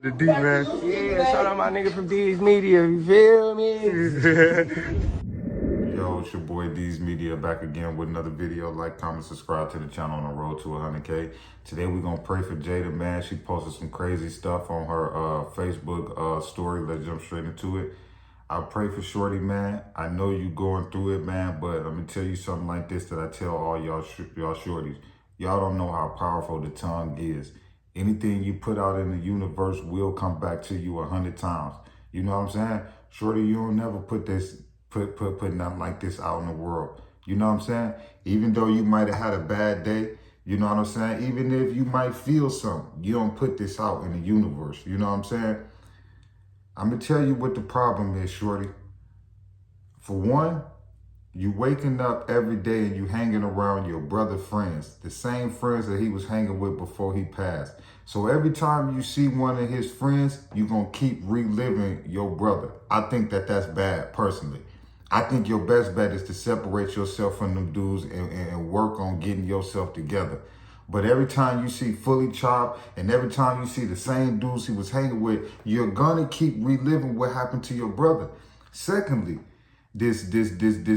The D, man. Yeah, shout out my nigga from D's Media, you feel me? Yo, it's your boy D's Media back again with another video. Like, comment, subscribe to the channel on the road to 100K. Today we're gonna pray for Jada, man. She posted some crazy stuff on her Facebook story. Let's jump straight into it. I pray for Shorty, man. I know you going through it, man, but let me tell you something like this that I tell all y'all shorties. Y'all don't know how powerful the tongue is. Anything you put out in the universe will come back to you 100 times. You know what I'm saying? Shorty, you don't never put nothing like this out in the world. You know what I'm saying? Even though you might have had a bad day, you know what I'm saying? Even if you might feel something, you don't put this out in the universe. You know what I'm saying? I'm going to tell you what the problem is, Shorty. For one, you waking up every day and you hanging around your brother friends, the same friends that he was hanging with before he passed. So every time you see one of his friends, you're going to keep reliving your brother. I think that that's bad, personally. I think your best bet is to separate yourself from them dudes and work on getting yourself together. But every time you see Fully Chopped and every time you see the same dudes he was hanging with, you're going to keep reliving what happened to your brother. Secondly, this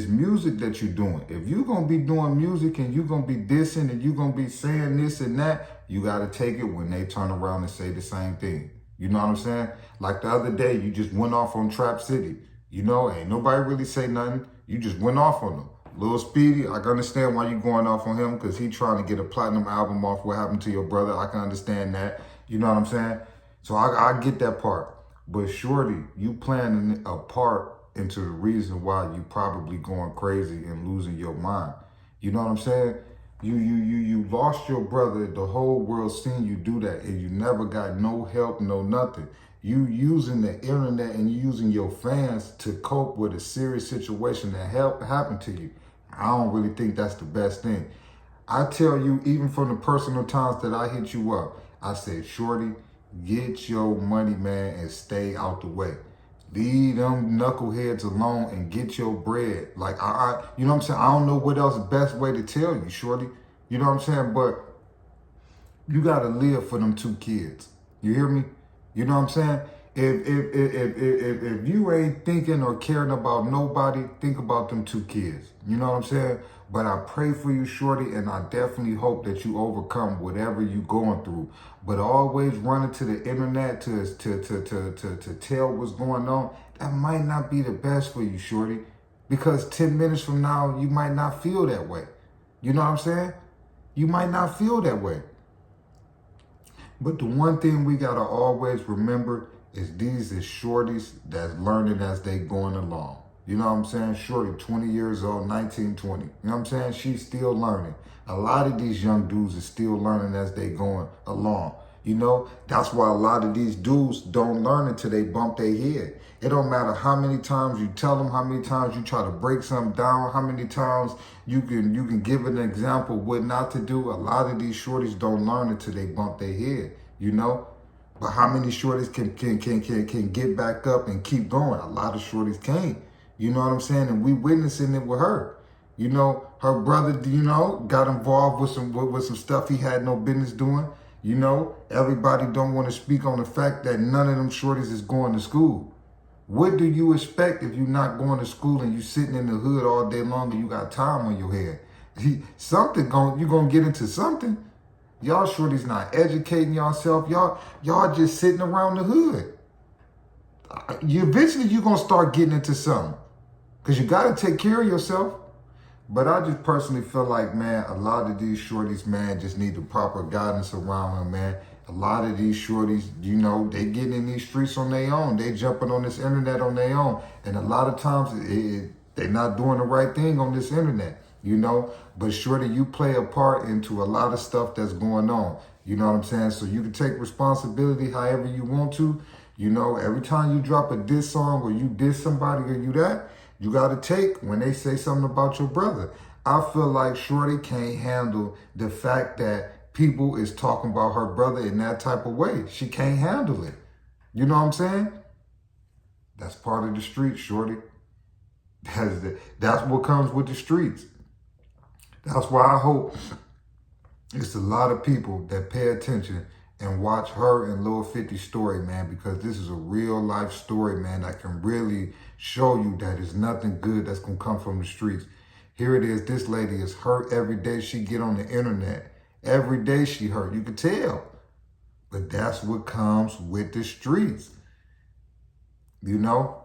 music that you're doing. If you're going to be doing music and you're going to be dissing and you're going to be saying this and that, you got to take it when they turn around and say the same thing. You know what I'm saying? Like the other day, you just went off on Trap City. You know, ain't nobody really say nothing. You just went off on them. Lil Speedy, I can understand why you going off on him because he trying to get a platinum album off what happened to your brother. I can understand that. You know what I'm saying? So I get that part. But Shorty, you playing a part into the reason why you probably going crazy and losing your mind. You know what I'm saying? You lost your brother. The whole world seen you do that, and you never got no help, no nothing. You using the internet and using your fans to cope with a serious situation that happened to you. I don't really think that's the best thing. I tell you, even from the personal times that I hit you up, I said, Shorty, get your money, man, and stay out the way. Leave them knuckleheads alone and get your bread. Like, you know what I'm saying? I don't know what else the best way to tell you, Shorty. You know what I'm saying? But you got to live for them two kids. You hear me? You know what I'm saying? If you ain't thinking or caring about nobody, think about them two kids. You know what I'm saying? But I pray for you, Shorty, and I definitely hope that you overcome whatever you going through. But always running to the internet to tell what's going on, that might not be the best for you, Shorty. Because 10 minutes from now, you might not feel that way. You know what I'm saying? You might not feel that way. But the one thing we gotta always remember is these is shorties that's learning as they going along. You know what I'm saying? Shorty, 20 years old, 19, 20. You know what I'm saying? She's still learning. A lot of these young dudes are still learning as they going along. You know, that's why a lot of these dudes don't learn until they bump their head. It don't matter how many times you tell them, how many times you try to break something down, how many times you can give an example what not to do. A lot of these shorties don't learn until they bump their head, you know? But how many shorties can get back up and keep going? A lot of shorties can't. You know what I'm saying? And we witnessing it with her. You know, her brother, you know, got involved with some stuff he had no business doing. You know, everybody don't want to speak on the fact that none of them shorties is going to school. What do you expect if you're not going to school and you sitting in the hood all day long and you got time on your head? You're going to get into something. Y'all shorties not educating yourself. Y'all just sitting around the hood. Eventually you're going to start getting into something because you got to take care of yourself. But I just personally feel like, man, a lot of these shorties, man, just need the proper guidance around them, man. A lot of these shorties, you know, they getting in these streets on their own. They jumping on this internet on their own. And a lot of times they're not doing the right thing on this internet, you know. But shorty, you play a part into a lot of stuff that's going on. You know what I'm saying? So you can take responsibility however you want to. You know, every time you drop a diss song or you diss somebody or you that, you got to take when they say something about your brother. I feel like Shorty can't handle the fact that people is talking about her brother in that type of way. She can't handle it. You know what I'm saying? That's part of the streets, Shorty. That's what comes with the streets. That's why I hope it's a lot of people that pay attention and watch her and Lil 50's story, man, because this is a real life story, man, that can really show you that there's nothing good that's gonna come from the streets. Here it is, this lady is hurt every day she get on the internet. Every day she hurt, you can tell. But that's what comes with the streets, you know?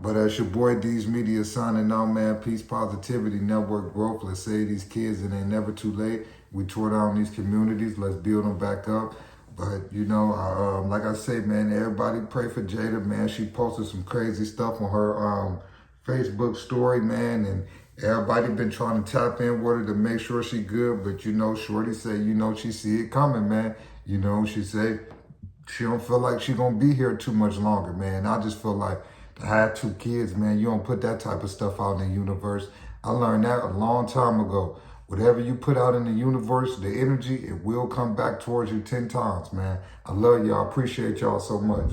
But as your boy D's Media signing out, man, peace, positivity, network growth. Let's save these kids. It ain't never too late. We tore down these communities. Let's build them back up. But, you know, like I say, man, everybody pray for Jada, man. She posted some crazy stuff on her Facebook story, man. And everybody been trying to tap in with her to make sure she good. But, you know, Shorty say, you know, she see it coming, man. You know, she say she don't feel like she gonna be here too much longer, man. I just feel like I had 2 kids, man. You don't put that type of stuff out in the universe. I learned that a long time ago. Whatever you put out in the universe, the energy, it will come back towards you 10 times, man. I love y'all. Appreciate y'all so much.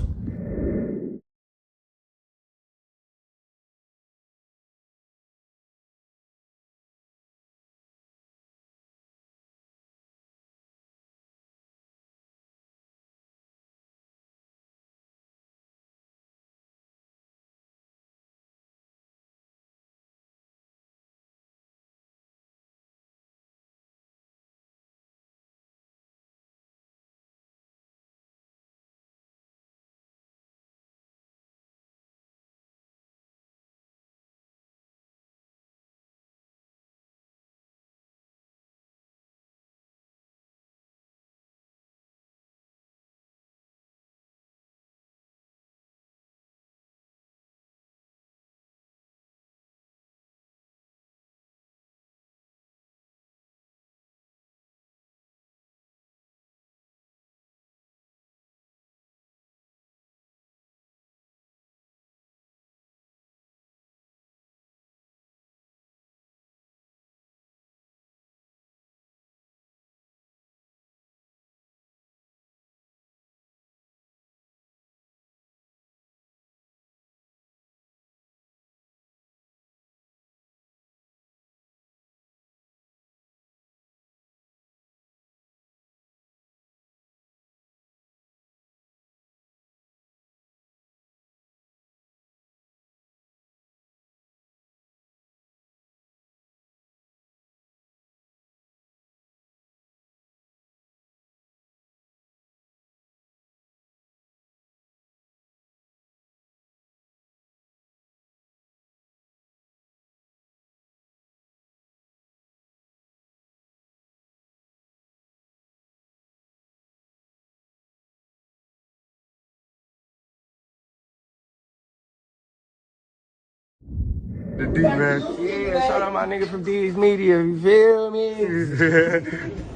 The D, man. Yeah, shout out my nigga from D's Media, you feel me?